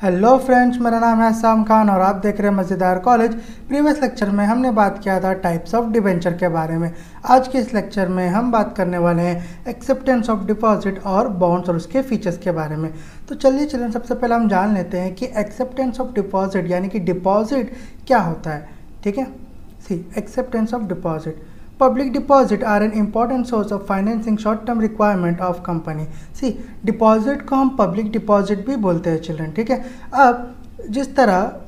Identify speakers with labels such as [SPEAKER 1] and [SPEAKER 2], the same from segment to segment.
[SPEAKER 1] Hello friends, मेरा नाम है साम खान और आप देख रहे हैं मज़ेदार कॉलेज। प्रीवियस लेक्चर में हमने बात किया था टाइप्स ऑफ डिबेंचर के बारे में। आज के इस लेक्चर में हम बात करने वाले हैं एक्सेप्टेंस ऑफ डिपॉजिट और बॉन्ड्स और उसके फीचर्स के बारे में। तो चलिए सबसे पहले हम जान लेते हैं कि एक्सेप्टेंस ऑफ डिपॉजिट यानी कि डिपॉजिट क्या होता है। ठीक है, C acceptance of deposit. Public deposit are an important source of financing short-term requirement of company. See, deposit को हम public deposit भी बोलते हैं चिल्ड्रन। ठीक है, अब जिस तरह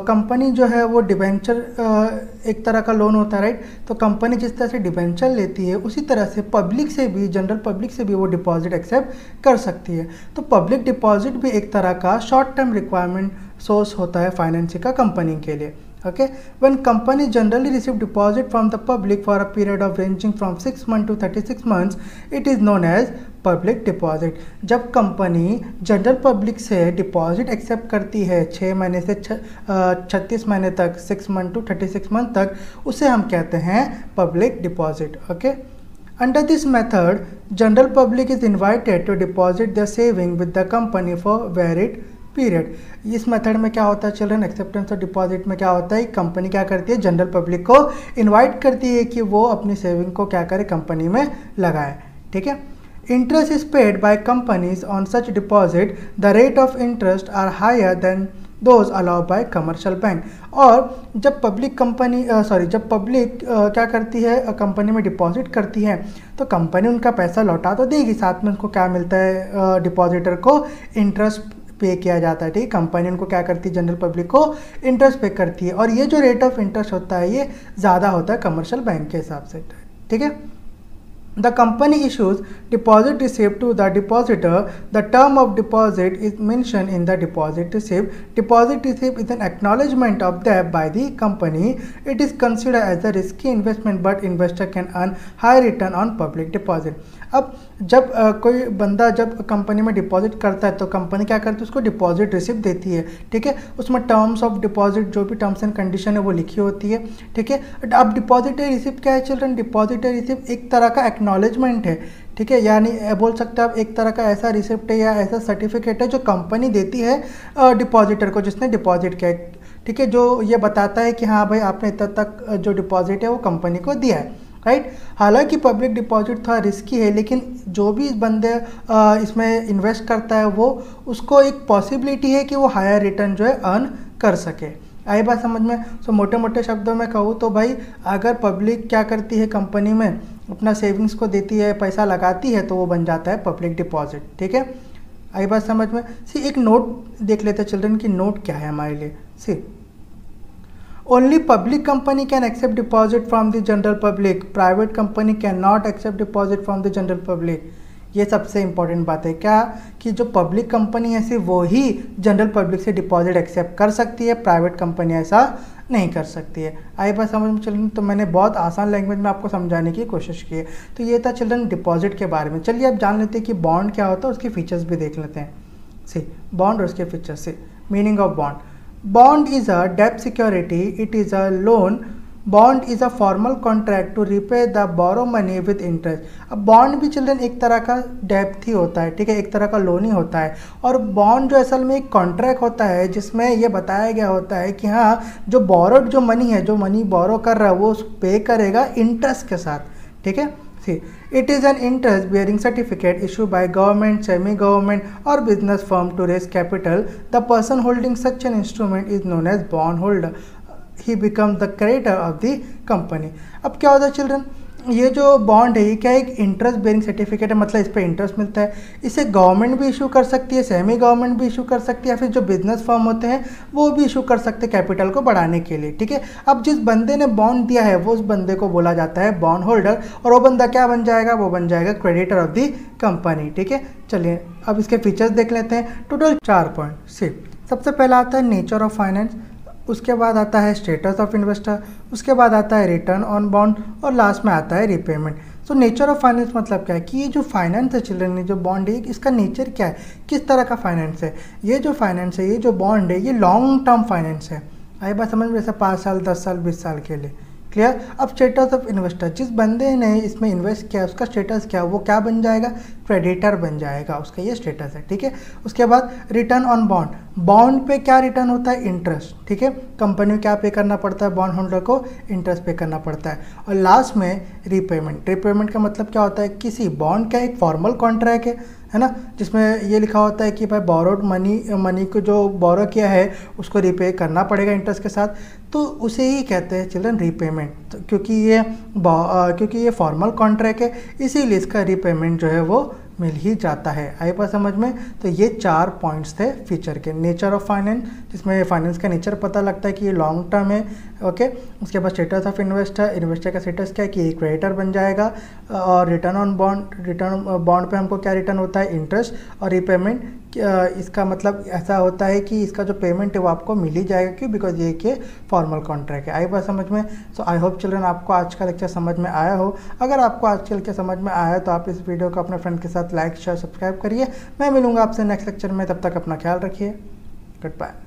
[SPEAKER 1] कंपनी जो है वो डिबेंचर एक तरह का लोन होता है, राइट। तो कंपनी जिस तरह से डिबेंचर लेती है उसी तरह से पब्लिक से भी, जनरल पब्लिक से भी वो डिपॉजिट एक्सेप्ट कर सकती है। तो पब्लिक डिपॉजिट भी एक तरह का शॉर्ट टर्म रिक्वायरमेंट सोर्स होता है फाइनेंसिंग का कंपनी के लिए। Okay, when companies generally receive deposit from the public for a period of ranging from 6 months to 36 months, it is known as public deposit. जब कंपनी जनरल पब्लिक से deposit accept करती है 6 महीने से 36 महीने तक, 6 मंथ टू 36 मंथ तक, उसे हम कहते हैं public deposit. Okay, Under this method, general public is invited to deposit their saving with the company for varied period. इस मेथड में क्या होता है चिल्ड्रन, एक्सेप्टेंस ऑफ डिपॉजिट में क्या होता है, कंपनी क्या करती है, जनरल पब्लिक को इनवाइट करती है कि वो अपनी सेविंग को क्या करे, कंपनी में लगाए। ठीक है, interest is paid by companies on such deposit, the rate of interest are higher than those allow by commercial bank. और जब पब्लिक जब पब्लिक क्या करती है, कंपनी में डिपॉजिट करती है तो कंपनी उनका पैसा लौटा तो देगी, साथ में उनको क्या मिलता है, डिपॉजिटर को इंटरेस्ट पे किया जाता है। ठीक है, कंपनी उनको क्या करती है, जनरल पब्लिक को इंटरेस्ट पे करती है, और ये जो रेट ऑफ इंटरेस्ट होता है ये ज़्यादा होता है कमर्शियल बैंक के हिसाब से। ठीक है, The company issues deposit receipt to the depositor. The term of deposit is mentioned in the deposit receipt. Deposit receipt is an acknowledgement of debt by the company. It is considered as a risky investment, but investor can earn high return on public deposit. अब जब कोई बंदा जब company में deposit करता है तो company क्या करती है, उसको डिपॉजिट रिसिप्ट देती है। ठीक है, उसमें टर्म्स ऑफ डिपॉजिट जो भी टर्म्स एंड कंडीशन है वो लिखी होती है। ठीक है, अब डिपॉजिटरी रिसिप्ट क्या है चिल्ड्रन, डिपॉजिटरी रिसिप्ट एक तरह का एक्नॉलेजमेंट है। ठीक है, यानी बोल सकते हैं आप एक तरह का ऐसा रिसिप्ट है या ऐसा सर्टिफिकेट है जो कंपनी देती है डिपॉजिटर को जिसने डिपॉजिट किया है। ठीक है, जो ये बताता है कि हाँ भाई आपने इतना तक जो डिपॉजिट है वो कंपनी को दिया है, राइट। हालांकि पब्लिक डिपॉजिट थोड़ा रिस्की है, लेकिन जो भी इस बंदे इसमें इन्वेस्ट करता है वो उसको एक पॉसिबिलिटी है कि वो हायर रिटर्न जो है अर्न कर सके। आई बात समझ में। सो मोटे मोटे शब्दों में कहूँ तो भाई अगर पब्लिक क्या करती है, कंपनी में अपना सेविंग्स को देती है, पैसा लगाती है, तो वो बन जाता है पब्लिक डिपॉजिट। ठीक है, आई बात समझ में। सी एक नोट देख लेते हैं चिल्ड्रन की, नोट क्या है हमारे लिए। सी Only public company can accept deposit from the general public. Private company cannot accept deposit from the general public. ये सबसे इम्पॉर्टेंट बात है क्या, कि जो पब्लिक कंपनी है सिर्फ वो ही जनरल पब्लिक से डिपॉजिट एक्सेप्ट कर सकती है, प्राइवेट कंपनी ऐसा नहीं कर सकती है। आई बात समझ में चिल्ड्रन। तो मैंने बहुत आसान लैंग्वेज में आपको समझाने की कोशिश की है। तो ये था चिल्ड्रन डिपॉजिट के बारे में। चलिए अब जान लेते हैं कि बॉन्ड क्या होता है, उसके फीचर्स भी देख लेते हैं। सी बॉन्ड और उसके फीचर्स से meaning of bond. Bond is a debt security. It is a loan. Bond is a formal contract to repay the borrow money with interest. अब बॉन्ड भी चिल्ड्रन एक तरह का डेब्ट ही होता है। ठीक है, एक तरह का लोन ही होता है। और बॉन्ड जो असल में एक कॉन्ट्रैक्ट होता है जिसमें ये बताया गया होता है कि हाँ जो बोरोड जो मनी है, जो मनी बोरो कर रहा है वो पे करेगा इंटरेस्ट के साथ। ठीक है, it is an interest bearing certificate issued by government, semi-government or business firm to raise capital. The person holding such an instrument is known as bondholder. He becomes the creditor of the company. अब क्या होता है children, ये जो bond है ये क्या है, एक इंटरेस्ट बेरिंग सर्टिफिकेट है, मतलब इस पर इंटरेस्ट मिलता है। इसे गवर्नमेंट भी इशू कर सकती है, सेमी गवर्नमेंट भी इशू कर सकती है, या फिर जो बिजनेस फर्म होते हैं वो भी इशू कर सकते हैं कैपिटल को बढ़ाने के लिए। ठीक है, अब जिस बंदे ने बॉन्ड दिया है वो उस बंदे को बोला जाता है बॉन्ड होल्डर, और वो बंदा क्या बन जाएगा, वो बन जाएगा क्रेडिटर ऑफ द कंपनी। ठीक है, चलिए अब इसके फीचर्स देख लेते हैं। Total 4 point. सी सबसे पहला आता है नेचर ऑफ फाइनेंस, उसके बाद आता है स्टेटस ऑफ इन्वेस्टर, उसके बाद आता है रिटर्न ऑन बॉन्ड, और लास्ट में आता है repayment. So nature of finance मतलब क्या है, कि ये जो फाइनेंस है चिल्ड्रन, जो बॉन्ड है इसका नेचर क्या है, किस तरह का फाइनेंस है। ये जो फाइनेंस है, ये जो बॉन्ड है, ये लॉन्ग टर्म फाइनेंस है। आई बात समझ में, जैसे 5 साल 10 साल 20 साल के लिए। क्लियर। अब स्टेटस ऑफ इन्वेस्टर, जिस बंदे ने इसमें इन्वेस्ट किया उसका स्टेटस क्या, वो क्या बन जाएगा, क्रेडिटर बन जाएगा, उसका ये स्टेटस है। ठीक है। उसके बाद रिटर्न ऑन बॉन्ड, बॉन्ड पे क्या रिटर्न होता है, इंटरेस्ट, ठीक है। कंपनी को क्या पे करना पड़ता है, बॉन्ड होल्डर को इंटरेस्ट पे करना पड़ता है। और लास्ट में रीपेमेंट। रीपेमेंट का मतलब क्या होता है, किसी बॉन्ड का एक फॉर्मल कॉन्ट्रैक्ट है ना, जिसमें ये लिखा होता है कि भाई बोरोड मनी को जो बोरो किया है उसको रिपे करना पड़ेगा इंटरेस्ट के साथ, तो उसे ही कहते हैं चिल्ड्रन रीपेमेंट। तो क्योंकि ये फॉर्मल कॉन्ट्रैक्ट है, इसीलिए इसका रीपेमेंट जो है वो मिल ही जाता है। आई बात समझ में। तो ये 4 पॉइंट्स थे फीचर के। नेचर ऑफ फाइनेंस, जिसमें फाइनेंस का नेचर पता लगता है कि ये लॉन्ग टर्म है, ओके। उसके बाद स्टेटस ऑफ इन्वेस्टर, इन्वेस्टर का स्टेटस क्या है कि एक क्रेडिटर बन जाएगा। और return on bond, return bond पे हमको क्या रिटर्न होता है, इंटरेस्ट। और रीपेमेंट, इसका मतलब ऐसा होता है कि इसका जो पेमेंट है वो आपको मिल ही जाएगा, क्यों, बिकॉज ये कि फॉर्मल कॉन्ट्रैक्ट है। आई बात समझ में। सो आई होप चिल्ड्रन आपको आज का लेक्चर समझ में आया हो। अगर आपको आज का लेक्चर समझ में आया तो आप इस वीडियो को अपने फ्रेंड के साथ लाइक शेयर सब्सक्राइब करिए। मैं मिलूंगा आपसे नेक्स्ट लेक्चर में, तब तक अपना ख्याल रखिए। Good bye.